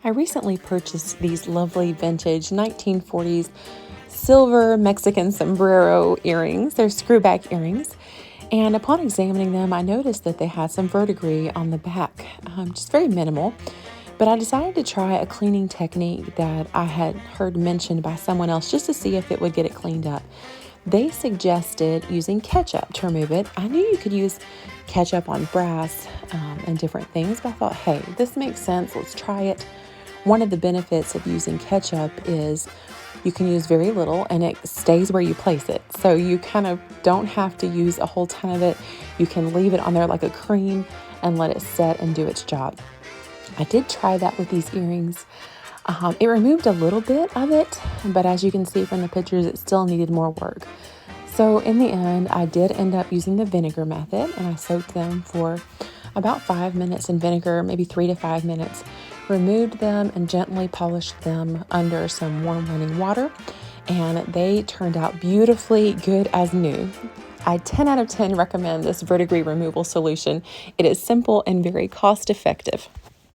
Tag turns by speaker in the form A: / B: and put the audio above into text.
A: I recently purchased these lovely vintage 1940s silver Mexican sombrero earrings. They're screwback earrings. And upon examining them, I noticed that they had some verdigris on the back, just very minimal. But I decided to try a cleaning technique that I had heard mentioned by someone else just to see if it would get it cleaned up. They suggested using ketchup to remove it. I knew you could use ketchup on brass and different things, but I thought, hey, this makes sense. Let's try it. One of the benefits of using ketchup is you can use very little and it stays where you place it. So you kind of don't have to use a whole ton of it. You can leave it on there like a cream and let it set and do its job. I did try that with these earrings. It removed a little bit of it, but as you can see from the pictures, it still needed more work. So in the end, I did end up using the vinegar method, and I soaked them for about 5 minutes in vinegar, maybe 3 to 5 minutes, removed them and gently polished them under some warm running water, and they turned out beautifully good as new. I 10 out of 10 recommend this verdigris removal solution. It is simple and very cost effective.